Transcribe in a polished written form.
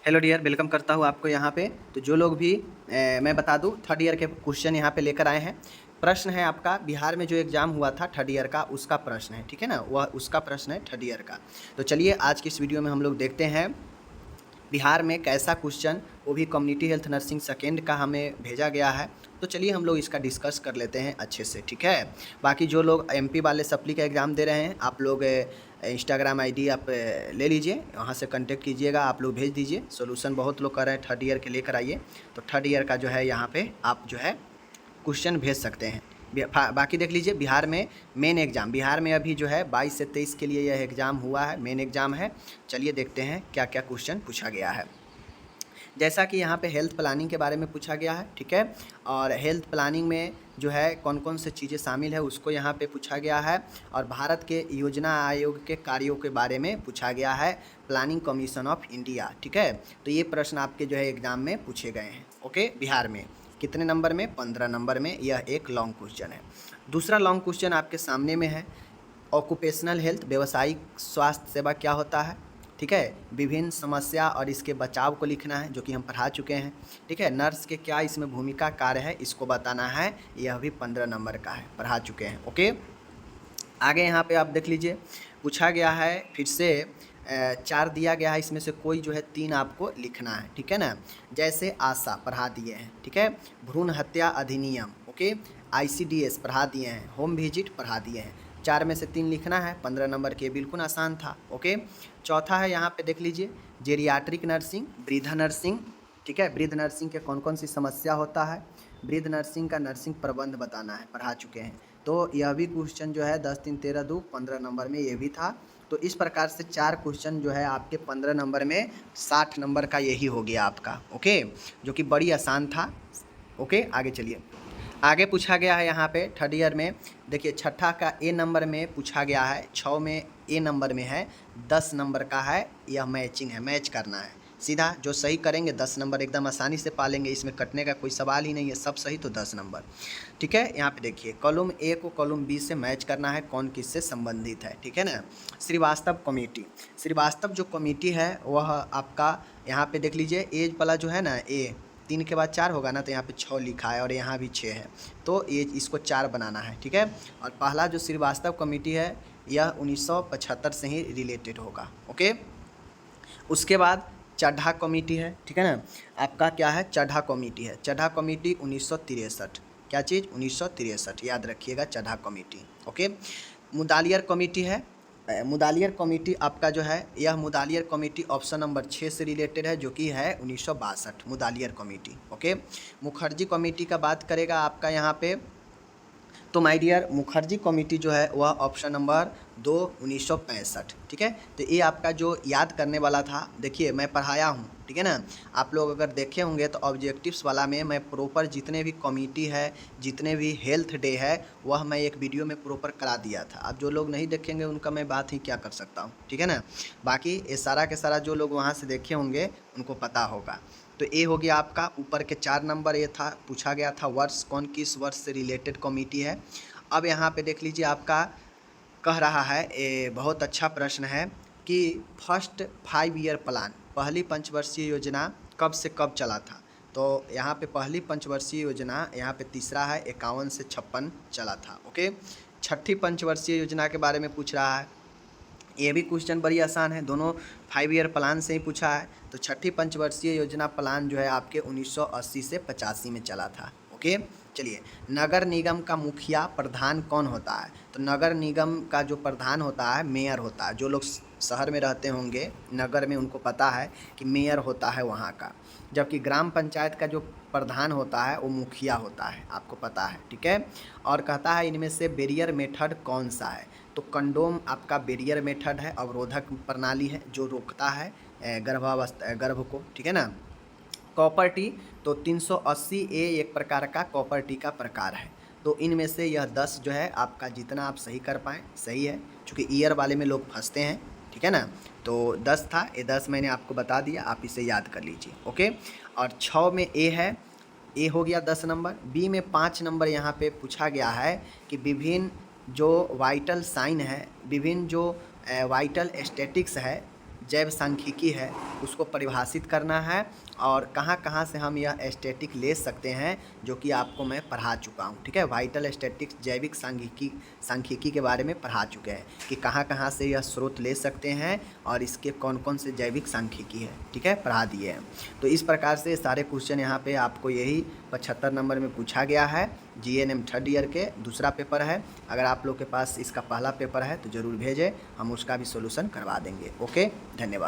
Hello dear, welcome करता हूँ आपको यहाँ पे। तो जो लोग भी मैं बता दूँ, थर्ड ईयर के क्वेश्चन यहाँ पे लेकर आए हैं। प्रश्न है आपका, बिहार में जो एग्ज़ाम हुआ था थर्ड ईयर का, उसका प्रश्न है, ठीक है ना। वह उसका प्रश्न है थर्ड ईयर का। तो चलिए आज की इस वीडियो में हम लोग देखते हैं बिहार में कैसा क्वेश्चन, वो भी कम्युनिटी हेल्थ नर्सिंग सेकेंड का हमें भेजा गया है। तो चलिए हम लोग इसका डिस्कस कर लेते हैं अच्छे से, ठीक है। बाकी जो लोग एमपी वाले सप्ली का एग्ज़ाम दे रहे हैं, आप लोग इंस्टाग्राम आईडी आप ले लीजिए, वहाँ से कांटेक्ट कीजिएगा, आप लोग भेज दीजिए। सॉल्यूशन बहुत लोग कर रहे हैं, थर्ड ईयर के लेकर आइए। तो थर्ड ईयर का जो है यहाँ पे आप जो है क्वेश्चन भेज सकते हैं। बाकी देख लीजिए, बिहार में मेन एग्ज़ाम, बिहार में अभी जो है 22 से 23 के लिए यह एग्ज़ाम हुआ है, मेन एग्ज़ाम है। चलिए देखते हैं क्या क्या क्वेश्चन पूछा गया है। जैसा कि यहाँ पे हेल्थ प्लानिंग के बारे में पूछा गया है, ठीक है। और हेल्थ प्लानिंग में जो है कौन कौन से चीज़ें शामिल है उसको यहाँ पे पूछा गया है। और भारत के योजना आयोग के कार्यों के बारे में पूछा गया है, प्लानिंग कमीशन ऑफ इंडिया, ठीक है। तो ये प्रश्न आपके जो है एग्ज़ाम में पूछे गए हैं, ओके। बिहार में कितने नंबर में? 15 नंबर में। यह एक लॉन्ग क्वेश्चन है। दूसरा लॉन्ग क्वेश्चन आपके सामने में है, ऑक्यूपेशनल हेल्थ, व्यावसायिक स्वास्थ्य सेवा क्या होता है, ठीक है। विभिन्न समस्या और इसके बचाव को लिखना है, जो कि हम पढ़ा चुके हैं, ठीक है। नर्स के क्या इसमें भूमिका कार्य है, इसको बताना है। यह भी 15 नंबर का है, पढ़ा चुके हैं, ओके। आगे यहाँ पे आप देख लीजिए, पूछा गया है फिर से 4 दिया गया है, इसमें से कोई जो है 3 आपको लिखना है, ठीक है ना। जैसे आशा पढ़ा दिए हैं, ठीक है। भ्रूण हत्या अधिनियम, ओके। आईसीडीएस पढ़ा दिए हैं, होम विजिट पढ़ा दिए हैं। 4 में से 3 लिखना है, 15 नंबर के, बिल्कुल आसान था, ओके। चौथा है यहाँ पे देख लीजिए, जेरियाट्रिक नर्सिंग, वृद्ध नर्सिंग, ठीक है। वृद्ध नर्सिंग के कौन कौन सी समस्या होता है, वृद्ध नर्सिंग का नर्सिंग प्रबंध बताना है, पढ़ा चुके हैं। तो यह भी क्वेश्चन जो है 10 3 13 2 15 नंबर में ये भी था। तो इस प्रकार से 4 क्वेश्चन जो है आपके 15 नंबर में, 60 नंबर का यही हो गया आपका, ओके, जो कि बड़ी आसान था, ओके। आगे चलिए, आगे पूछा गया है यहाँ पे थर्ड ईयर में, देखिए छठा का ए नंबर में पूछा गया है, 6 में ए नंबर में है, 10 नंबर का है। यह मैचिंग है, मैच करना है सीधा। जो सही करेंगे 10 नंबर एकदम आसानी से पालेंगे, इसमें कटने का कोई सवाल ही नहीं है, सब सही तो 10 नंबर, ठीक है। यहाँ पे देखिए, कॉलम ए को कॉलम बी से मैच करना है, कौन किससे संबंधित है, ठीक है ना। श्रीवास्तव कमेटी, श्रीवास्तव जो कमेटी है वह आपका यहाँ पे देख लीजिए, एज वाला जो है ना, ए 3 के बाद 4 होगा ना, तो यहाँ पे 6 लिखा है और यहाँ भी 6 है, तो ये इसको 4 बनाना है, ठीक है। और पहला जो श्रीवास्तव कमेटी है यह 1975 से ही रिलेटेड होगा, ओके। उसके बाद चड्ढा कमेटी है, ठीक है ना। आपका क्या है, चड्ढा कमेटी है। चड्ढा कमेटी 1963, क्या चीज़, 1963, याद रखिएगा, Chadha committee, okay. Mudaliar committee है, मुदालियर कमेटी आपका जो है, यह मुदालियर कमेटी ऑप्शन नंबर 6 से रिलेटेड है, जो कि है 1962, Mudaliar committee, okay. Mukherjee committee का बात करेगा आपका यहाँ पे, तो माय डियर मुखर्जी कमेटी जो है वह ऑप्शन नंबर 2 1965, ठीक है। तो ये आपका जो याद करने वाला था, देखिए मैं पढ़ाया हूँ, ठीक है ना। आप लोग अगर देखे होंगे तो ऑब्जेक्टिव्स वाला में मैं प्रॉपर जितने भी कमेटी है, जितने भी हेल्थ डे है, वह मैं एक वीडियो में प्रॉपर करा दिया था। अब जो लोग नहीं देखेंगे उनका मैं बात ही क्या कर सकता हूँ, ठीक है ना। बाकी ये सारा के सारा जो लोग वहाँ से देखे होंगे उनको पता होगा। तो ये हो गया आपका ऊपर के 4 नंबर, ये था पूछा गया था वर्ष, कौन किस वर्ष से रिलेटेड कमेटी है। अब यहाँ पे देख लीजिए, आपका कह रहा है, ये बहुत अच्छा प्रश्न है कि फर्स्ट 5 ईयर प्लान, पहली पंचवर्षीय योजना कब से कब चला था। तो यहाँ पे पहली पंचवर्षीय योजना, यहाँ पे तीसरा है 51 से 56 चला था, ओके। छठी पंचवर्षीय योजना के बारे में पूछ रहा है, ये भी क्वेश्चन बड़ी आसान है, दोनों 5 ईयर प्लान से ही पूछा है। तो छठी पंचवर्षीय योजना प्लान जो है आपके 1980 से 85 में चला था, ओके। चलिए, नगर निगम का मुखिया प्रधान कौन होता है। तो नगर निगम का जो प्रधान होता है मेयर होता है। जो लोग शहर में रहते होंगे, नगर में, उनको पता है कि मेयर होता है वहाँ का। जबकि ग्राम पंचायत का जो प्रधान होता है वो मुखिया होता है, आपको पता है, ठीक है। और कहता है इनमें से बैरियर मेथड कौन सा है। तो कंडोम आपका बैरियर मेथड है, अवरोधक प्रणाली है जो रोकता है गर्भ को, ठीक है ना। कॉपर टी, तो 380 ए एक प्रकार का कॉपर टी का प्रकार है। तो इनमें से यह 10 जो है आपका, जितना आप सही कर पाएँ सही है, क्योंकि ईयर वाले में लोग फंसते हैं, ठीक है ना। तो 10 था, ये 10 मैंने आपको बता दिया, आप इसे याद कर लीजिए, ओके। और 6 में ए है, ए हो गया 10 नंबर। बी में 5 नंबर यहाँ पे पूछा गया है कि विभिन्न जो वाइटल साइन है, विभिन्न जो वाइटल स्टैटिक्स है, जैव सांख्यिकी है उसको परिभाषित करना है, और कहाँ कहाँ से हम यह स्टैटिक ले सकते हैं जो कि आपको मैं पढ़ा चुका हूँ। ठीक है, वाइटल स्टैटिक्स जैविक सांख्यिकी के बारे में पढ़ा चुके हैं कि कहाँ कहाँ से यह स्रोत ले सकते हैं और इसके कौन कौन से जैविक सांख्यिकी है। ठीक है, पढ़ा दिए हैं। तो इस प्रकार से सारे क्वेश्चन यहाँ पे आपको यही 75 नंबर में पूछा गया है। GNM थर्ड ईयर के दूसरा पेपर है। अगर आप लोग के पास इसका पहला पेपर है तो ज़रूर भेजें, हम उसका भी सोल्यूशन करवा देंगे। ओके, धन्यवाद।